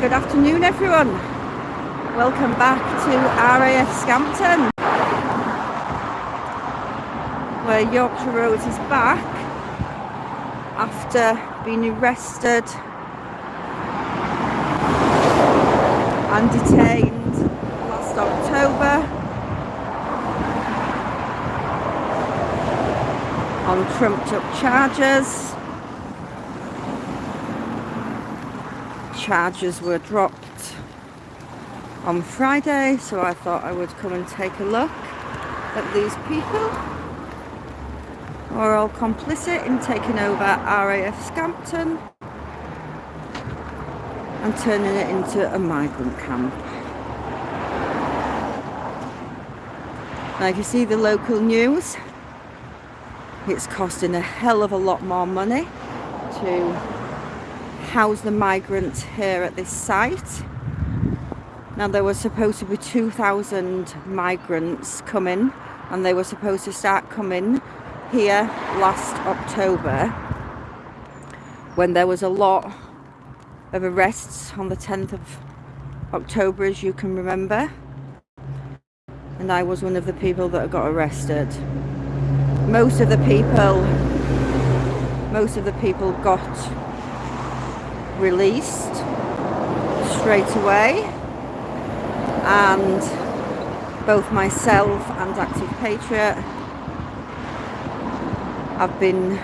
Good afternoon, everyone. Welcome back to RAF Scampton, where Yorkshire Road is back after being arrested and detained last October on trumped-up charges. Charges were dropped on Friday, so I thought I would come and take a look at these people who are all complicit in taking over RAF Scampton and turning it into a migrant camp. Now, if you see the local news, it's costing a hell of a lot more money to house the migrants here at this site. Now, there were supposed to be 2,000 migrants coming, and they were supposed to start coming here last October, when there was a lot of arrests on the 10th of October, as you can remember, and I was one of the people that got arrested. Most of the people got released straight away, and both myself and Active Patriot have been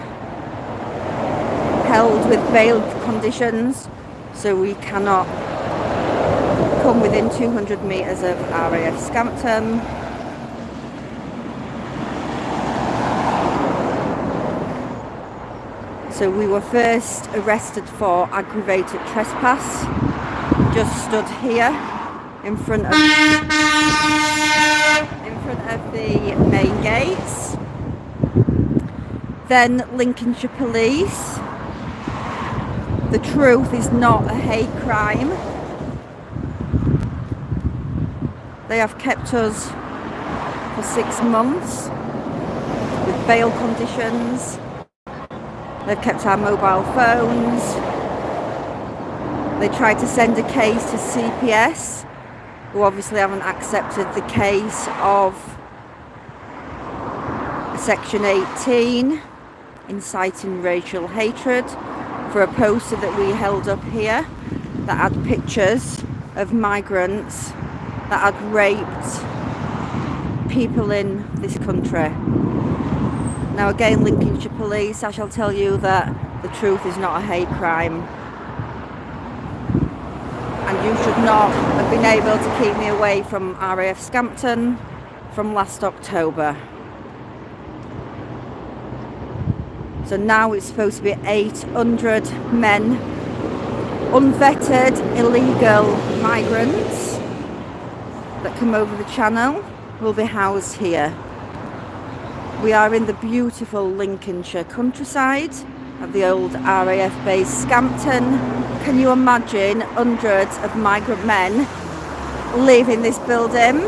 held with bail conditions, so we cannot come within 200 metres of RAF Scampton. So we were first arrested for aggravated trespass, just stood here in front of the main gates. Then Lincolnshire Police. The truth is not a hate crime. They have kept us for 6 months with bail conditions. They've kept our mobile phones. They tried to send a case to CPS, who obviously haven't accepted the case of Section 18, inciting racial hatred, for a poster that we held up here that had pictures of migrants that had raped people in this country. Now, again, Lincolnshire Police, I shall tell you that the truth is not a hate crime, and you should not have been able to keep me away from RAF Scampton from last October. So now it's supposed to be 800 men, unvetted, illegal migrants that come over the channel, will be housed here. We are in the beautiful Lincolnshire countryside at the old RAF base Scampton. Can you imagine hundreds of migrant men leaving this building?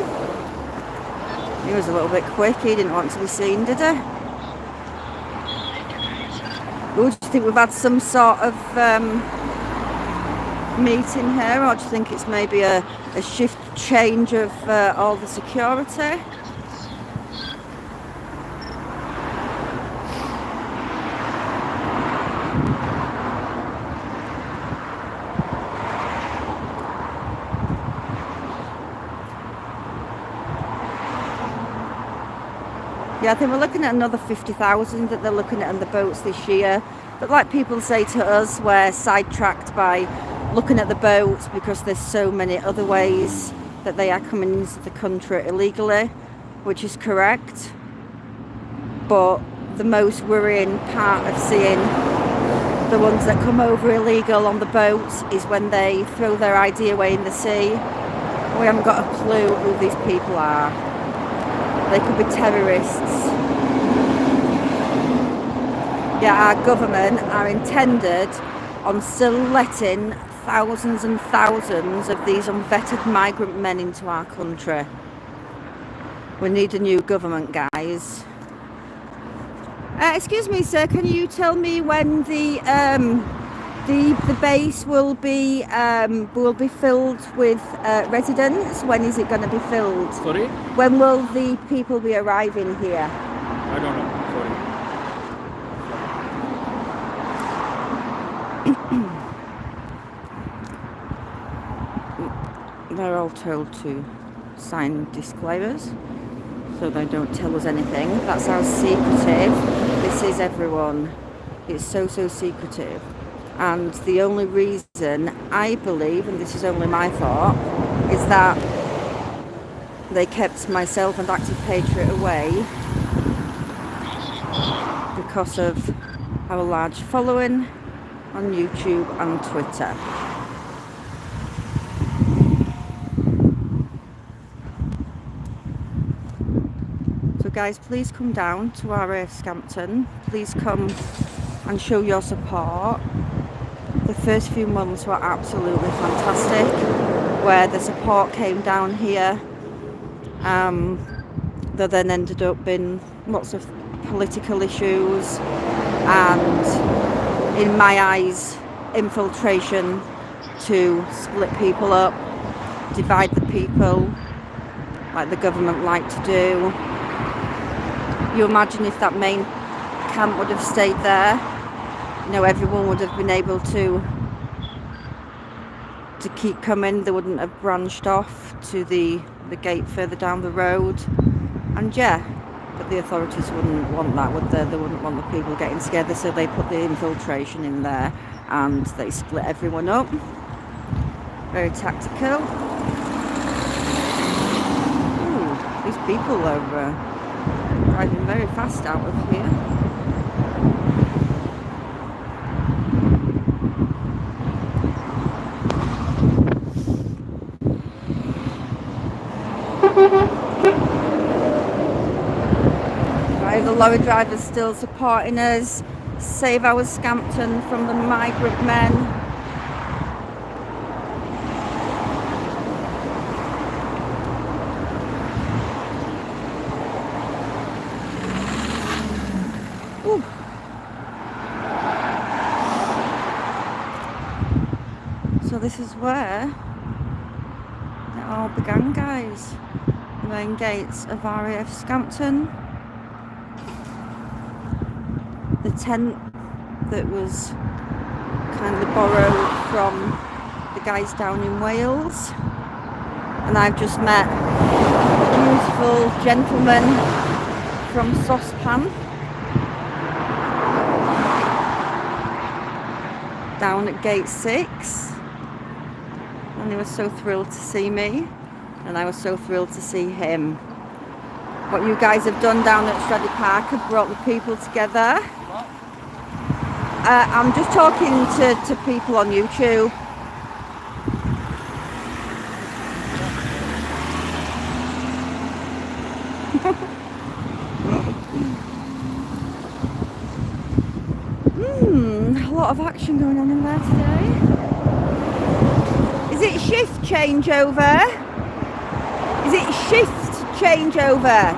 He was a little bit quick, he didn't want to be seen, did he? Do you think we've had some sort of meeting here, or do you think it's maybe a shift change of all the security? Yeah, I think we're looking at another 50,000 that they're looking at on the boats this year. But like people say to us, we're sidetracked by looking at the boats because there's so many other ways that they are coming into the country illegally, which is correct. But the most worrying part of seeing the ones that come over illegal on the boats is when they throw their ID away in the sea. We haven't got a clue who these people are. They could be terrorists. Yeah, our government are intended on still letting thousands and thousands of these unvetted migrant men into our country. We need a new government, guys. Excuse me, sir, can you tell me when the The base will be filled with residents. When is it going to be filled? Sorry? When will the people be arriving here? I don't know. Sorry. They're all told to sign disclaimers, so they don't tell us anything. That's how secretive this is, everyone. It's so secretive. And the only reason I believe, and this is only my thought, is that they kept myself and Active Patriot away because of our large following on YouTube and Twitter. So guys, please come down to RAF Scampton. Please come and show your support. The first few months were absolutely fantastic, where the support came down here. There then ended up being lots of political issues and, in my eyes, infiltration to split people up, divide the people, like the government like to do. You imagine if that main camp would have stayed there, you know, everyone would have been able to keep coming. They wouldn't have branched off to the gate further down the road. And yeah, but the authorities wouldn't want that, would they? They wouldn't want the people getting together, so they put the infiltration in there and they split everyone up. Very tactical. Ooh, these people are driving very fast out of here. Right, the lorry driver's still supporting us. Save our Scampton from the migrant men. Ooh. So this is where it all began, guys. The main gates of RAF Scampton. The tent that was kindly borrowed from the guys down in Wales. And I've just met a beautiful gentleman from Saucepan down at gate 6. And he was so thrilled to see me, and I was so thrilled to see him. What you guys have done down at Stradley Park have brought the people together. I'm just talking to people on YouTube. A lot of action going on in there today. Is it shift changeover? Is it shift changeover?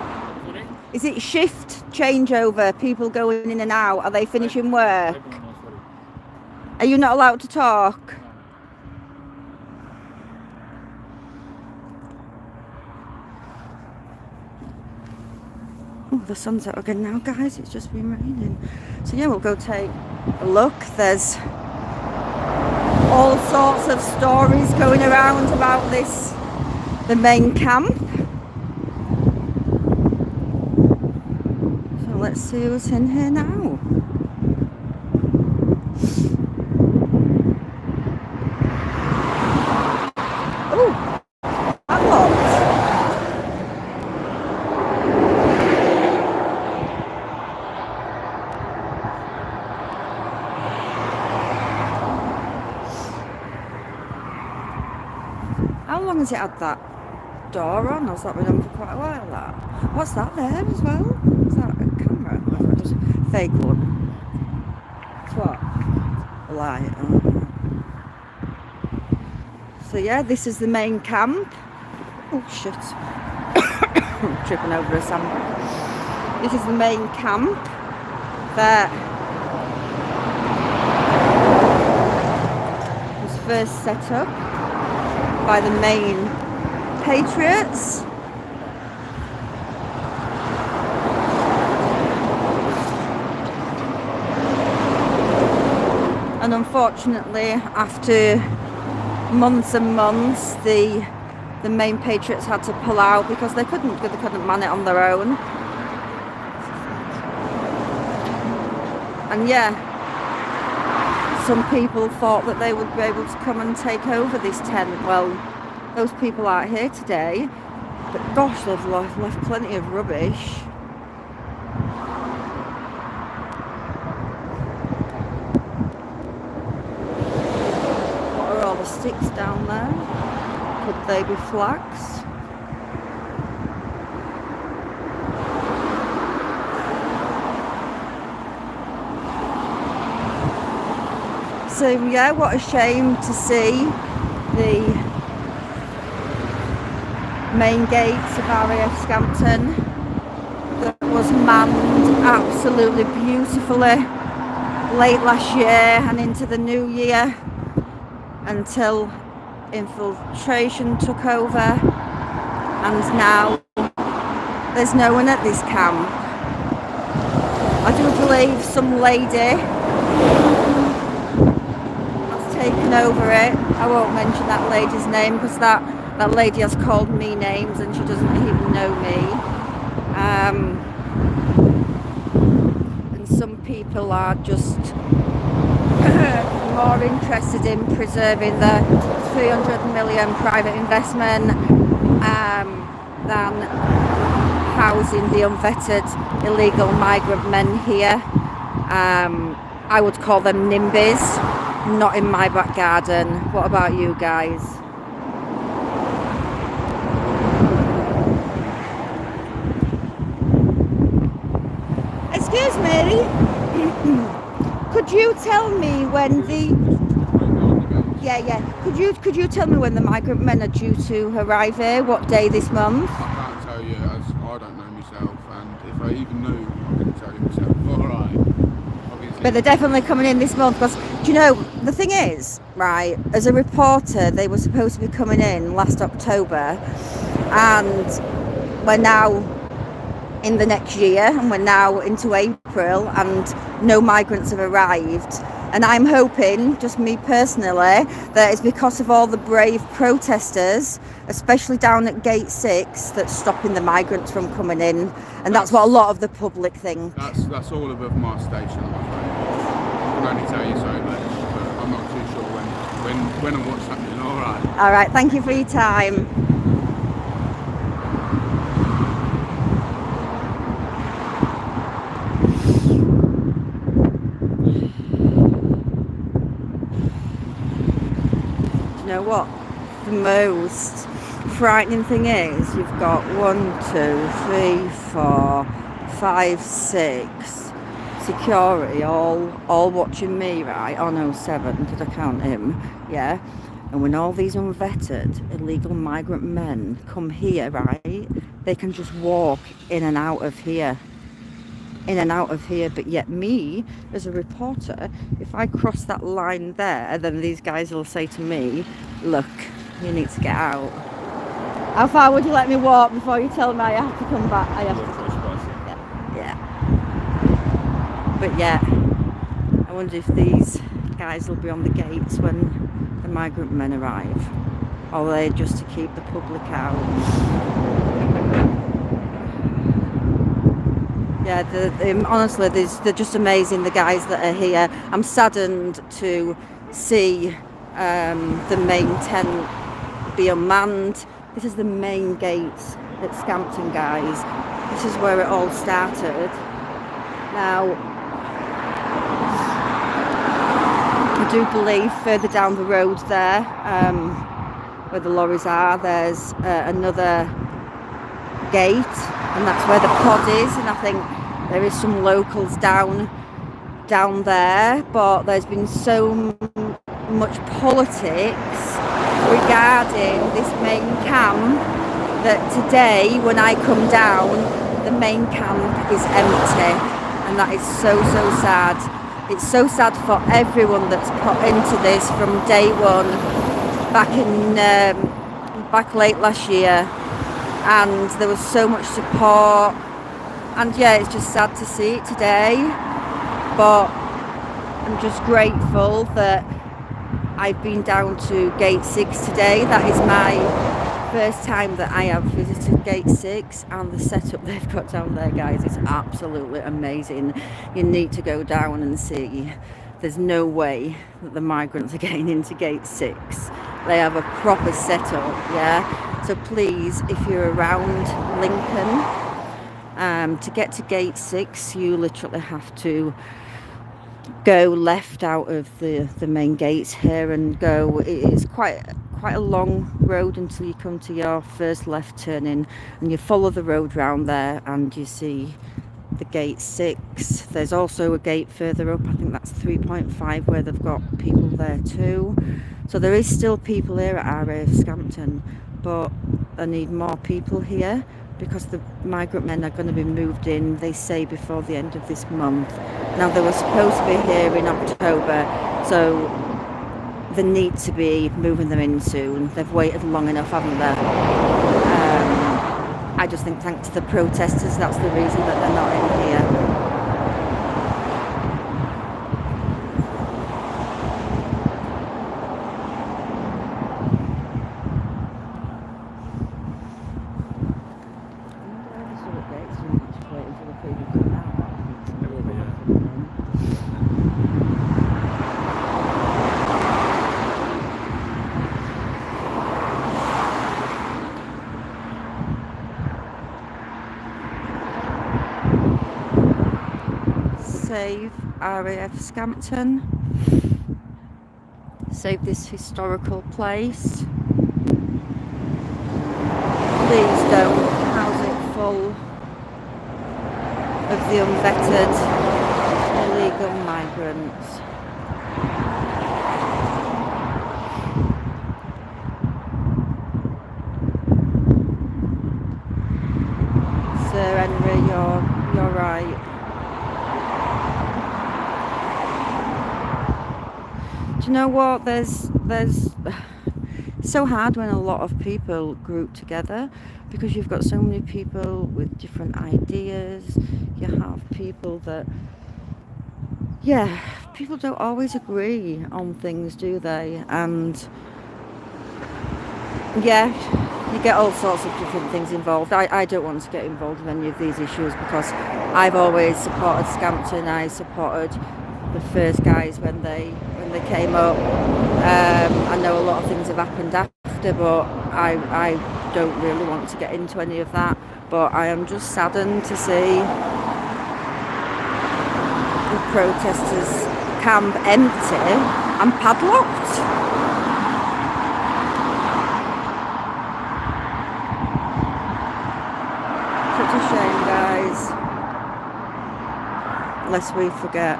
Is it shift changeover? People going in and out? Are they finishing work? Are you not allowed to talk? Oh, the sun's out again now, guys. It's just been raining. So yeah, we'll go take a look. There's all sorts of stories going around about this, the main camp. So let's see who's in here now. Oh, unlocked. How long has it had that door on? Has that been on for quite a while, that? What's that there as well? Is that a camera? Or is that just a fake one? It's what? A light. Oh. So yeah, this is the main camp. Oh shit. Tripping over a sandbag. This is the main camp. There. first set up by the main patriots. And unfortunately, after months and months, the main patriots had to pull out because they couldn't man it on their own. And yeah, some people thought that they would be able to come and take over this tent. Well, those people aren't here today, but gosh, they've left plenty of rubbish. What are all the sticks down there? Could they be flags? So yeah, what a shame to see the main gates of RAF Scampton that was manned absolutely beautifully late last year and into the new year until infiltration took over, and now there's no one at this camp. I do believe some lady taken over it. I won't mention that lady's name because that lady has called me names and she doesn't even know me. And some people are just more interested in preserving the 300 million private investment than housing the unvetted illegal migrant men here. I would call them NIMBYs. Not in my back garden. What about you guys? Excuse me. Could you tell me when the Could you tell me when the migrant men are due to arrive here? What day this month? I can't tell you, as I don't know myself, and if I even knew, I couldn't tell you myself. All right. But they're definitely coming in this month because, do you know, the thing is, right, as a reporter, they were supposed to be coming in last October, and we're now in the next year, and we're now into April, and no migrants have arrived. And I'm hoping, just me personally, that it's because of all the brave protesters, especially down at Gate 6, that's stopping the migrants from coming in. And that's what a lot of the public think. That's all above my station, I'm afraid. I can only tell you so, but I'm not too sure when and what's happening. All right. All right, thank you for your time. You know what the most frightening thing is? You've got 1, 2, 3, 4, 5, 6 security all watching me, right? Oh no, 7, did I count him? Yeah. And when all these unvetted illegal migrant men come here, right, they can just walk in and out of here. But yet me, as a reporter, if I cross that line there, then these guys will say to me, look, you need to get out. How far would you let me walk before you tell me I have to come back? I have to. Yeah. But yeah, I wonder if these guys will be on the gates when the migrant men arrive, or are they just to keep the public out? Yeah, honestly, they're just amazing, the guys that are here. I'm saddened to see the main tent be unmanned. This is the main gates at Scampton, guys. This is where it all started. Now, I do believe further down the road there, where the lorries are, there's another gate, and that's where the pod is, and I think there is some locals down there, but there's been so much politics regarding this main camp that today when I come down, the main camp is empty, and that is so sad. It's so sad for everyone that's put into this from day one, back late last year, and there was so much support, and yeah, it's just sad to see it today, but I'm just grateful that I've been down to gate 6 today. That is my first time that I have visited gate 6, and the setup they've got down there, guys, is absolutely amazing. You need to go down and see. There's no way that the migrants are getting into gate 6. They have a proper setup, yeah? So please, if you're around Lincoln, to get to gate 6, you literally have to go left out of the main gates here and go. It's quite a long road until you come to your first left turning, and you follow the road round there and you see the gate 6. There's also a gate further up, I think that's 3.5, where they've got people there too. So there is still people here at RAF Scampton, but I need more people here because the migrant men are going to be moved in, they say, before the end of this month. Now, they were supposed to be here in October, so they need to be moving them in soon. They've waited long enough, haven't they? I just think thanks to the protesters, that's the reason that they're not in here. Save RAF Scampton, save this historical place. Please don't house it full of the unvetted illegal migrants. Sir Henry, you're right. Do you know what? There's it's so hard when a lot of people group together, because you've got so many people with different ideas. You have people that, yeah, people don't always agree on things, do they? And yeah, you get all sorts of different things involved. I don't want to get involved in any of these issues because I've always supported Scampton. I supported the first guys when they came up. I know a lot of things have happened after, but I don't really want to get into any of that. But I am just saddened to see the protesters' camp empty and padlocked. Such a shame, guys. Lest we forget.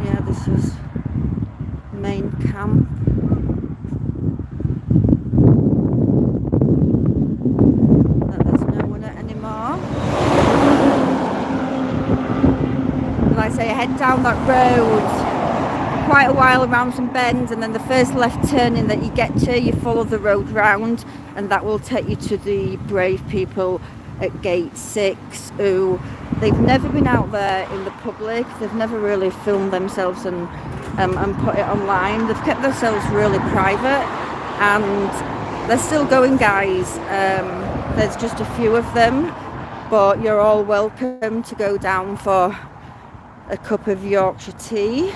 Yeah, this is main camp. There's no one anymore. Like I say, head down that road quite a while around some bends, and then the first left turning that you get to, you follow the road round, and that will take you to the brave people at gate 6 who they've never been out there in the public. They've never really filmed themselves and put it online. They've kept themselves really private, and they're still going, guys. There's just a few of them, but you're all welcome to go down for a cup of Yorkshire tea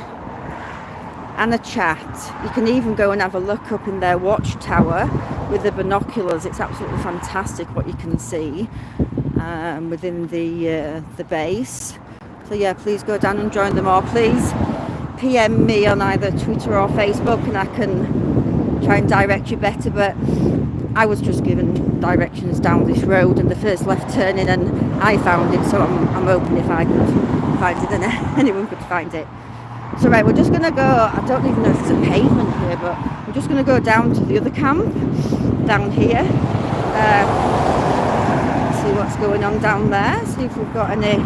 and a chat. You can even go and have a look up in their watchtower with the binoculars. It's absolutely fantastic what you can see within the base. So yeah, please go down and join them, or please PM me on either Twitter or Facebook and I can try and direct you better. But I was just given directions down this road and the first left turning, and I found it, so I'm hoping if I could find it, then anyone could find it. So right, we're just going to go, I don't even know if there's a pavement here, but we're just going to go down to the other camp, down here. See what's going on down there, see if we've got any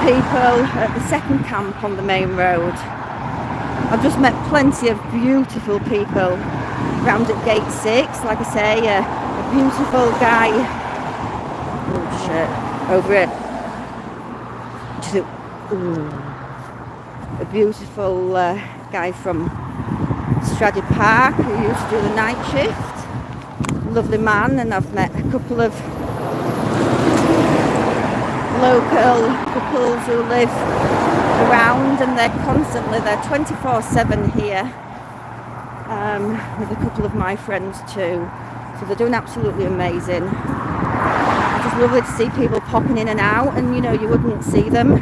people at the second camp on the main road. I've just met plenty of beautiful people round at gate 6, like I say, a beautiful guy, oh shit, over it, a beautiful guy from Straddy Park who used to do the night shift, lovely man. And I've met a couple of local couples who live around, and they're 24/7 here, with a couple of my friends too, so they're doing absolutely amazing. It's just lovely to see people popping in and out, and you know, you wouldn't see them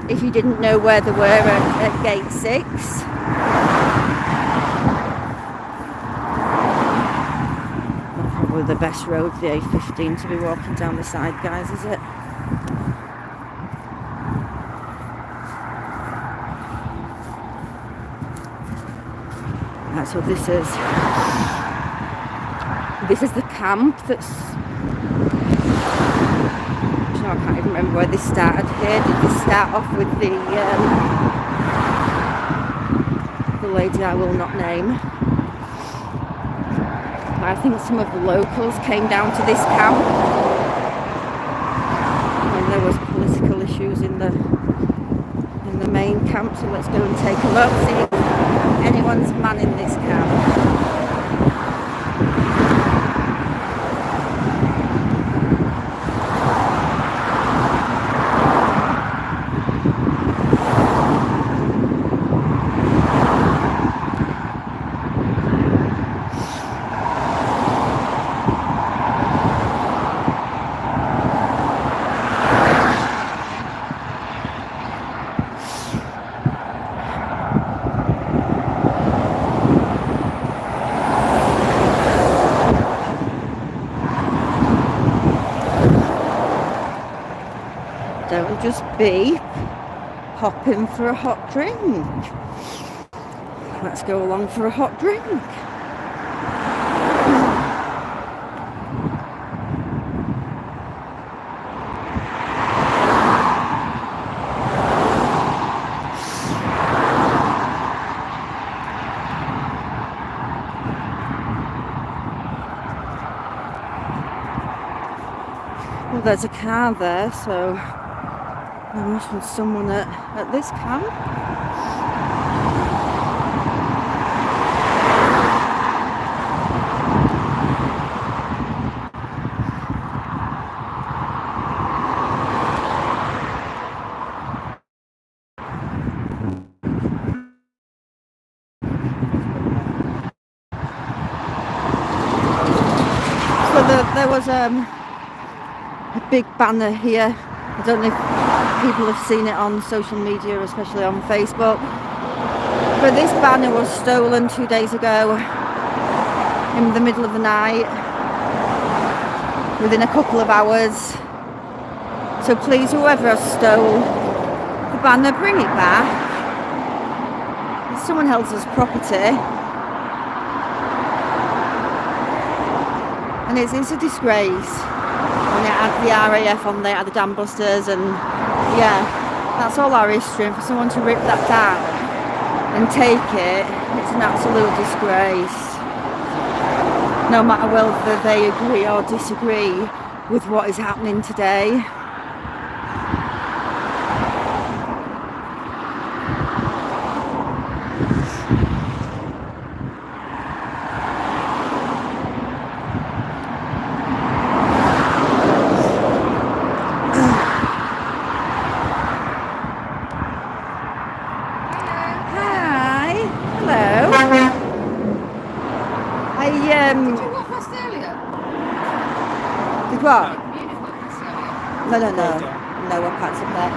if you didn't know where they were at gate 6. Not probably the best road, the A15, to be walking down the side, guys, is it? So this is the camp that's, you know, I can't even remember where this started here. Did this start off with the lady I will not name? I think some of the locals came down to this camp when there was political issues in the main camp, so let's go and take a look, see if anyone's manning this camp. Don't just be hopping for a hot drink. Let's go along for a hot drink. Well, there's a car there, so there must be someone at this camp. So there was a big banner here. I don't know if people have seen it on social media, especially on Facebook, but this banner was stolen 2 days ago in the middle of the night, within a couple of hours. So please, whoever stole the banner, bring it back. It's someone else's property, and it's a disgrace. And it had the RAF on there, it had the dam busters, and yeah, that's all our history. And for someone to rip that down and take it, it's an absolute disgrace. No matter whether they agree or disagree with what is happening today. Did you walk past earlier? Did what? You didn't walk past earlier. No, I can't sit there.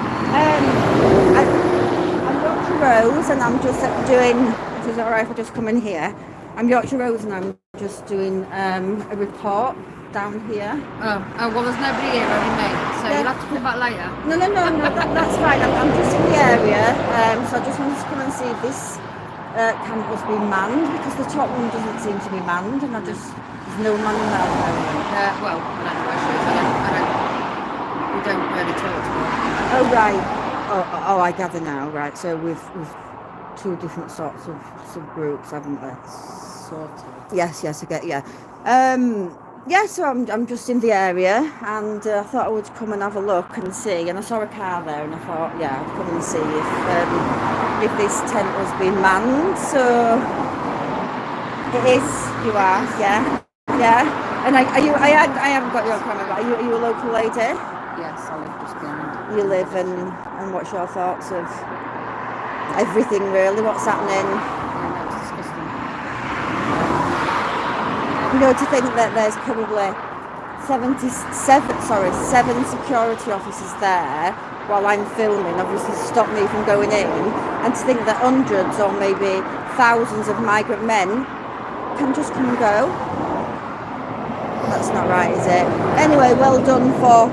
I'm Yorkshire Rose, and I'm just doing, if it's alright if I just come in here, I'm Yorkshire Rose and I'm Just doing a report down here. Oh, well, there's nobody here, only me. So Yeah. you'll have to come back later. No, that's fine. I'm just in the area, so I just wanted to come and see if this camp was being manned, because the top one doesn't seem to be manned, and there's no man in there at the moment. Well, I don't know where she is. We don't really talk to her. Oh right. Oh, I gather now. Right. So we've two different sorts of subgroups, haven't we? Sort of. Yes, I get. Yeah. Yeah. So I'm just in the area, and I thought I would come and have a look and see. And I saw a car there, and I thought, yeah, I'd come and see if this tent was being manned. So it is. You are. Yeah. And I haven't got your camera, but are you a local lady? Yes, I live just behind. You live, and what's your thoughts of everything really? What's happening? Yeah, no, it's disgusting. You know, to think that there's probably 7 security officers there while I'm filming, obviously stop me from going in, and to think that hundreds or maybe thousands of migrant men can just come and go. That's not right, is it? Anyway, well done for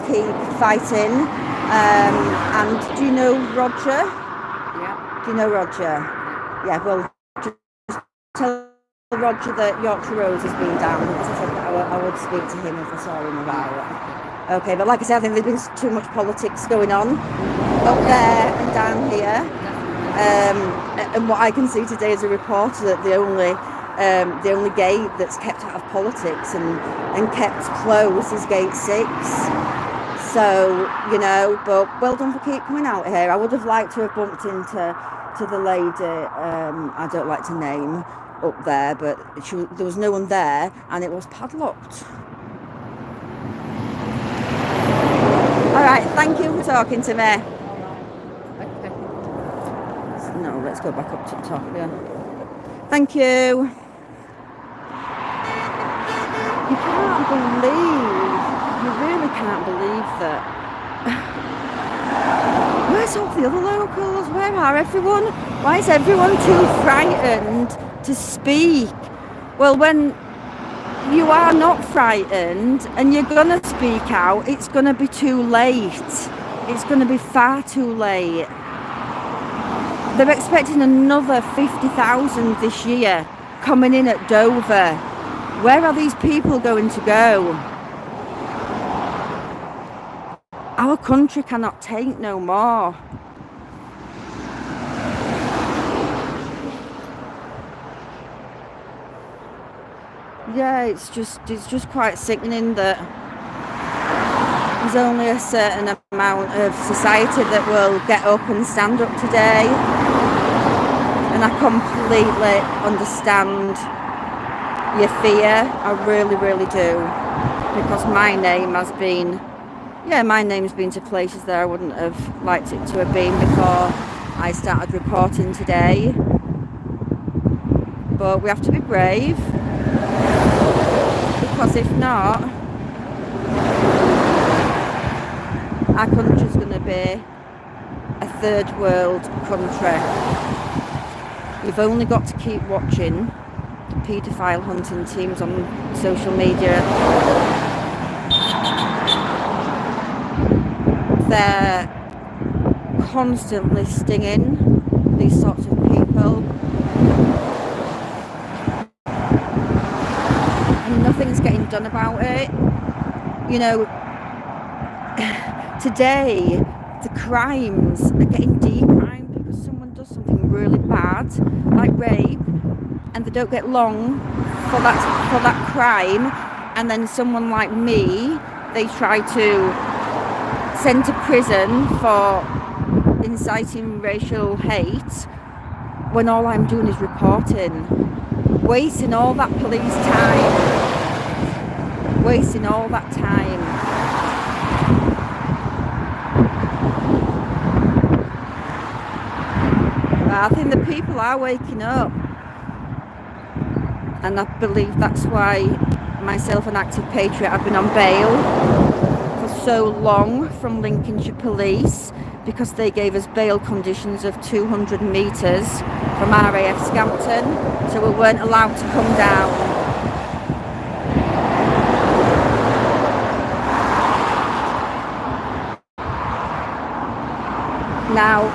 keep fighting. And do you know Roger? Yeah. Do you know Roger? Yeah, well, just tell Roger that Yorkshire Rose has been down, because I said that I would speak to him if I saw him about. Okay, but like I said, I think there's been too much politics going on up there and down here. And what I can see today as a reporter, that the only gate that's kept out of politics and kept closed is gate 6. So, you know, but well done for keep coming out here. I would have liked to have bumped into the lady, I don't like to name, up there, but there was no one there, and it was padlocked. All right, thank you for talking to me. Okay. No, let's go back up to the top again. Thank you. You can't believe, you really can't believe that. Where's all the other locals? Where are everyone? Why is everyone too frightened to speak? Well, when you are not frightened and you're going to speak out, it's going to be too late. It's going to be far too late. They're expecting another 50,000 this year coming in at Dover. Where are these people going to go? Our country cannot take no more. Yeah, it's just quite sickening that there's only a certain amount of society that will get up and stand up today. And I completely understand your fear. I really, really do. Because my name's been to places that I wouldn't have liked it to have been before I started reporting today. But we have to be brave. Because if not, our country's going to be a third world country. We've only got to keep watching the paedophile hunting teams on social media. They're constantly stinging these sorts of people. And nothing's getting done about it. You know, today the crimes are getting decrimed because someone does something really bad, like rape, and they don't get long for that crime, and then someone like me, they try to send to prison for inciting racial hate, when all I'm doing is reporting, wasting all that police time, wasting all that time. But I think the people are waking up, and I believe that's why myself and Active Patriot have been on bail for so long from Lincolnshire Police, because they gave us bail conditions of 200 metres from RAF Scampton, so we weren't allowed to come down. Now,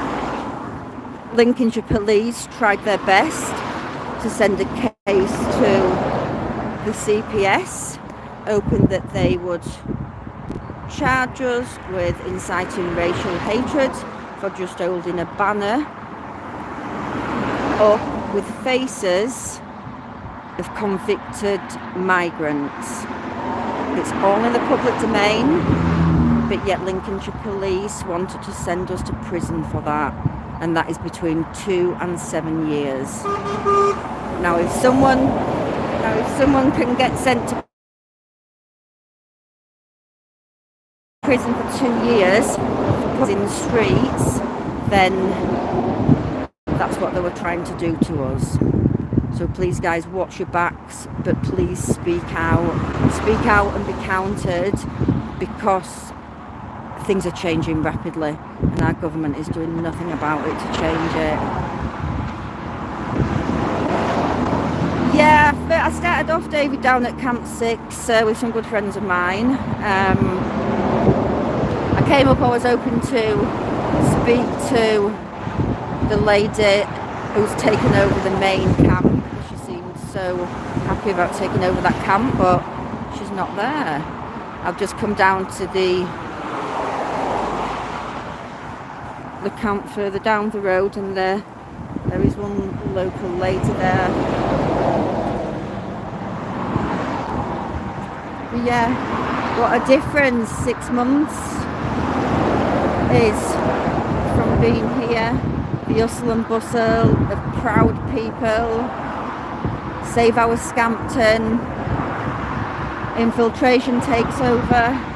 Lincolnshire Police tried their best to send a case to the CPS, hoping that they would charge us with inciting racial hatred for just holding a banner up with faces of convicted migrants. It's all in the public domain, but yet Lincolnshire Police wanted to send us to prison for that, and that is between 2 and 7 years. Now if someone can get sent to prison for 2 years for putting in the streets, then that's what they were trying to do to us. So please guys, watch your backs, but please speak out and be counted, because things are changing rapidly and our government is doing nothing about it to change it. Yeah, I started off, David, down at Camp 6 with some good friends of mine. I came up, I was hoping to speak to the lady who's taken over the main camp. She seemed so happy about taking over that camp, but she's not there. I've just come down to the camp further down the road, and there is one local lady there. But yeah, what a difference 6 months is from being here. The hustle and bustle of proud people, Save Our Scampton, infiltration takes over,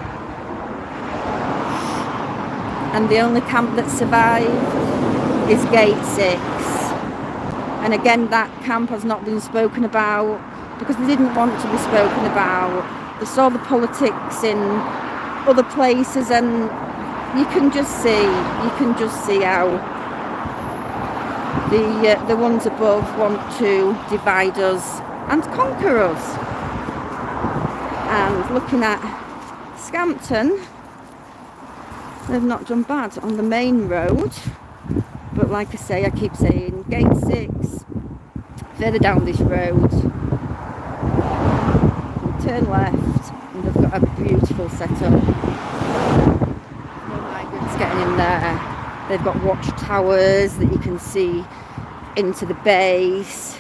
and the only camp that survived is Gate 6. And again, that camp has not been spoken about because they didn't want to be spoken about. They saw the politics in other places, and you can just see how the ones above want to divide us and conquer us. And looking at Scampton, they've not done bad on the main road, but like I say, I keep saying Gate 6, further down this road, turn left, and they've got a beautiful setup. No migrants getting in there. They've got watchtowers that you can see into the base.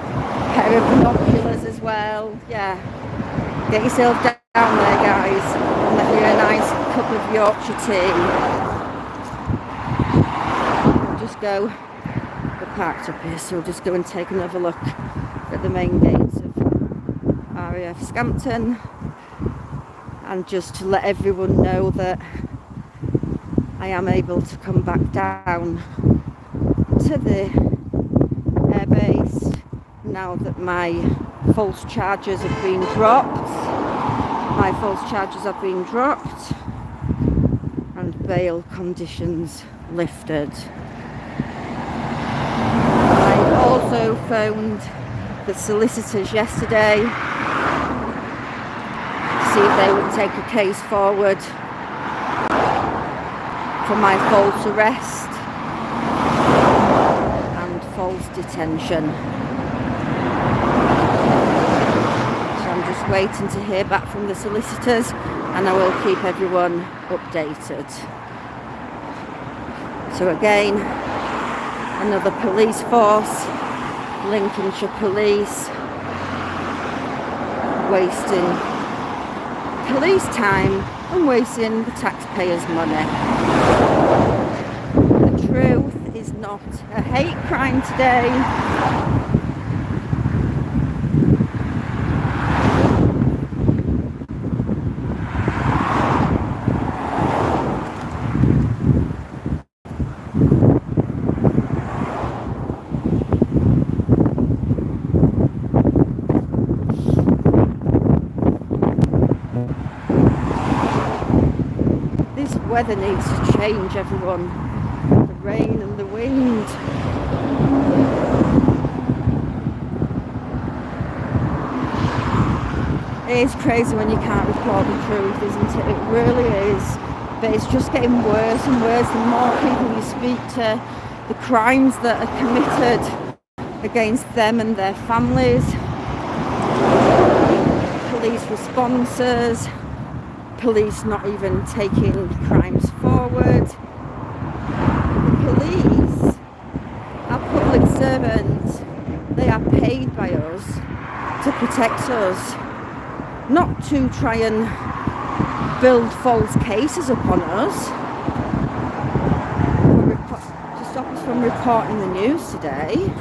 A pair of binoculars as well. Yeah, get yourself down there, guys, and let me a nice cup of Yorkshire tea. We'll just go, we're parked up here, so we'll just go and take another look at the main gates of RAF Scampton, and just to let everyone know that I am able to come back down to the airbase now that my false charges have been dropped. My false charges have been dropped and bail conditions lifted. I also phoned the solicitors yesterday to see if they would take a case forward for my false arrest and false detention. So I'm just waiting to hear back from the solicitors, and I will keep everyone updated. So again, another police force, Lincolnshire Police, wasting police time and wasting the taxpayers' money. The truth is not a hate crime today. Weather needs to change, everyone. The rain and the wind. It is crazy when you can't report the truth, isn't it? It really is. But it's just getting worse and worse. The more people you speak to, the crimes that are committed against them and their families, police responses, police not even taking crimes forward. The police are public servants. They are paid by us to protect us, not to try and build false cases upon us, to stop us from reporting the news today.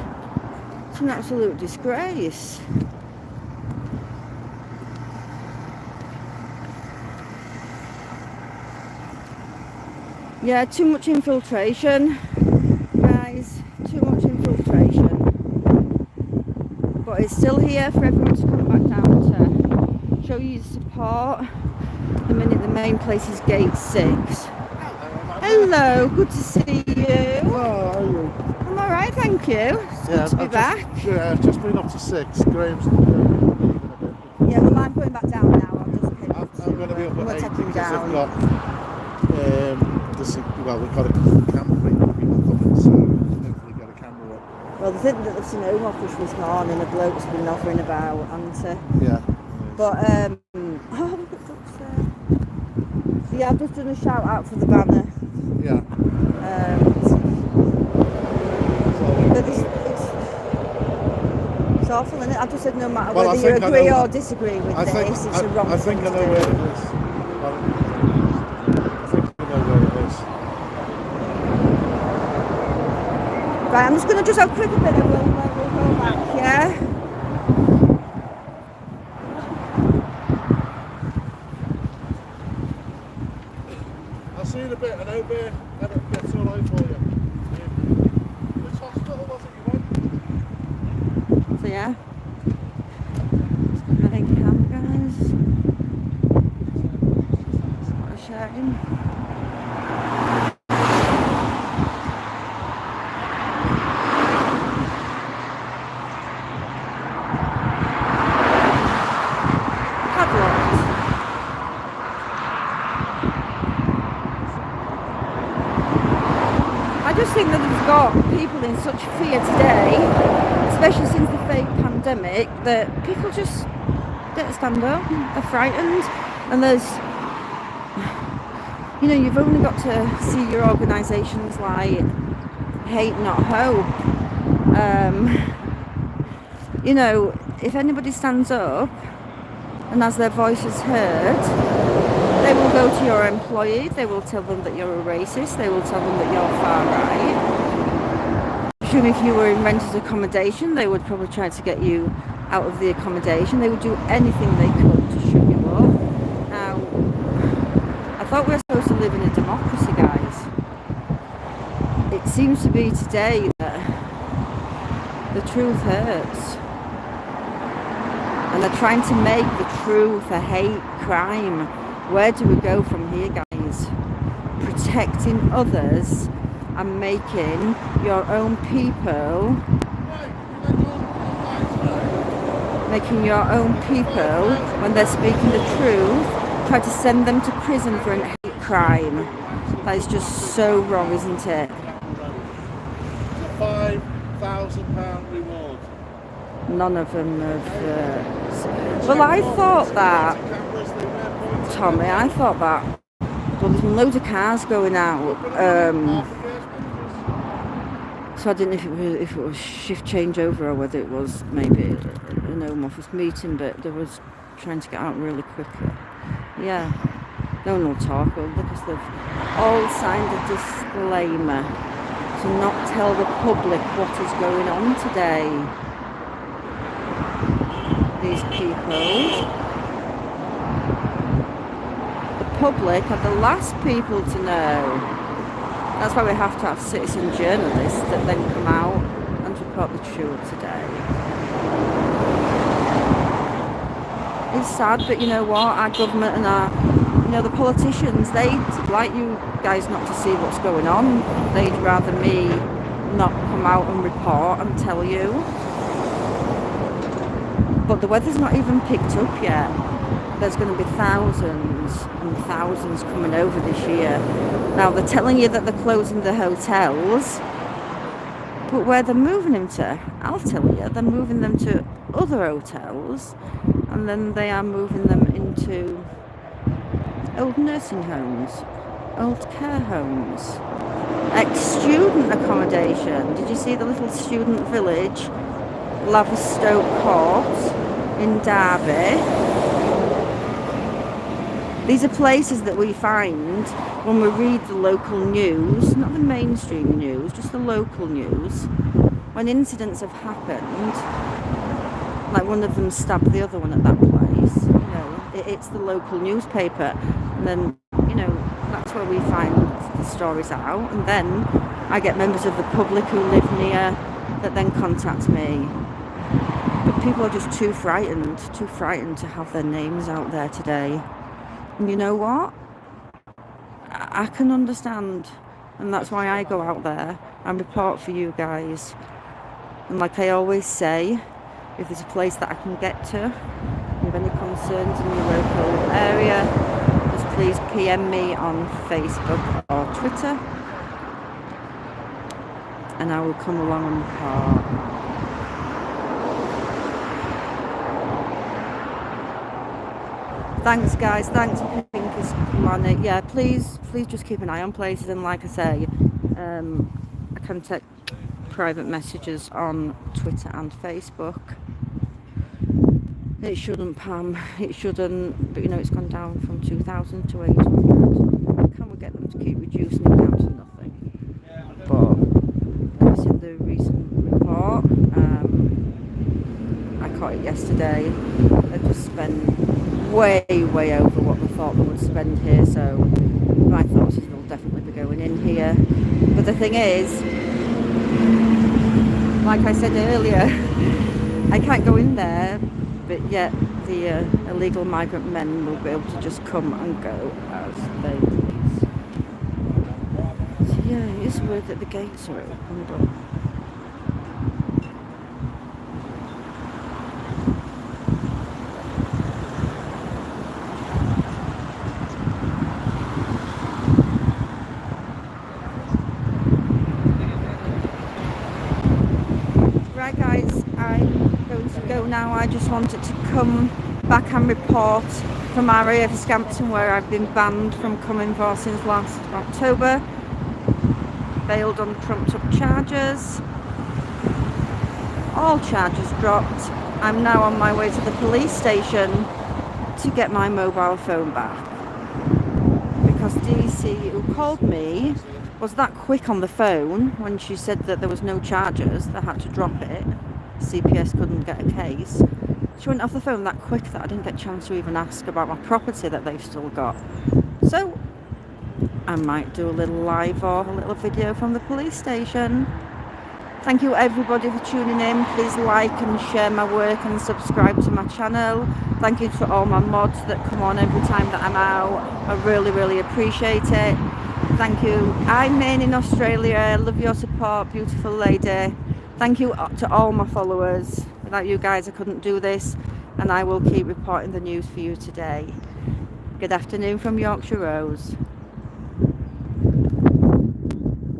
It's an absolute disgrace. Yeah, too much infiltration, guys, too much infiltration. But it's still here for everyone to come back down to show you support. The minute the main place is gate 6. Hello, good to see you. Oh, how are you? I'm alright, thank you. It's good to be back. I've just been up to 6. Graham's Yeah, well, I'm going back down now. I'm just heading I'm going to be up we're at 8 taking because down. we've got we've got a camera people coming, so hopefully get a camera up. Well, the thing that the Home Office this morning, a bloke's been offering about, Yeah. but oh, look at ducks there. Yeah, I've just done a shout out for the banner. Yeah. But it's awful, isn't it? I've just said no matter Well, whether you agree or disagree with this, it's a wrong I think thing I know to where do. it is. I think I know where it is. Right, I'm just going to just have a quick bit and we'll go back, yeah? I'll see you in a bit. I hope it gets all right for you. Which hospital was it you went? So yeah, I think camp, guys. What a shame. Padlocked. I just think that it's got people in such fear today, especially since the fake pandemic, that people just don't stand up. They're frightened, and you've only got to see your organisations like Hate Not Hope. If anybody stands up and has their voices heard, they will go to your employee, they will tell them that you're a racist, they will tell them that you're far right. If you were in rented accommodation, they would probably try to get you out of the accommodation. They would do anything they could to shut you up. Now, I thought we were supposed to live in a democracy, guys. It seems to be today that the truth hurts. And they're trying to make the truth a hate crime. Where do we go from here, guys? Protecting others and making your own people, when they're speaking the truth, try to send them to prison for a hate crime. That is just so wrong, isn't it? It's a £5,000 reward. None of them have. Well, I thought that, Tommy, well, there's loads of cars going out. So I didn't know if it was shift changeover or whether it was maybe an Home Office meeting, but they was trying to get out really quickly. Yeah, no one will talk because they've all signed a disclaimer to not tell the public what is going on today. These people, the public are the last people to know. That's why we have to have citizen journalists that then come out and report the truth today. It's sad, but you know what? Our government and our You know, the politicians, they'd like you guys not to see what's going on. They'd rather me not come out and report and tell you. But the weather's not even picked up yet. There's going to be thousands and thousands coming over this year. Now, they're telling you that they're closing the hotels, but where they're moving them to, I'll tell you, they're moving them to other hotels, and then they are moving them into old nursing homes, old care homes, ex-student accommodation. Did you see the little student village, Laverstoke Court in Derby? These are places that we find when we read the local news, not the mainstream news, just the local news, when incidents have happened, like one of them stabbed the other one at that place. You know, it's the local newspaper, and then, you know, that's where we find the stories out, and then I get members of the public who live near that then contact me. But people are just too frightened to have their names out there today. And you know what? I can understand, and that's why I go out there and report for you guys. And like I always say, if there's a place that I can get to, with any concerns in your local area, just please PM me on Facebook or Twitter, and I will come along and report. Thanks guys, thanks for picking this planet. Yeah, please just keep an eye on places, and like I say, I can take private messages on Twitter and Facebook. It shouldn't, Pam, it shouldn't, but you know, it's gone down from 2,000 to 800. Can we get them to keep reducing it down to nothing? But I've seen the recent report, I caught it yesterday. They just spent way over what they thought they would spend here, so my thoughts is they'll definitely be going in here. But the thing is, like I said earlier, I can't go in there, but yet the illegal migrant men will be able to just come and go as they please. So yeah, it is weird that the gates are open, but now I just wanted to come back and report from RAF Scampton, where I've been banned from coming for since last October. Bailed on trumped up charges. All charges dropped. I'm now on my way to the police station to get my mobile phone back, because DC, who called me, was that quick on the phone when she said that there was no charges, they had to drop it. CPS couldn't get a case. She went off the phone that quick that I didn't get a chance to even ask about my property that they've still got. So I might do a little live or a little video from the police station. Thank you everybody for tuning in. Please like and share my work and subscribe to my channel. Thank you to all my mods that come on every time that I'm out. I really appreciate it. Thank you. I'm Maine in Australia. I love your support, beautiful lady. Thank you to all my followers. Without you guys I couldn't do this, and I will keep reporting the news for you today. Good afternoon from Yorkshire Rose.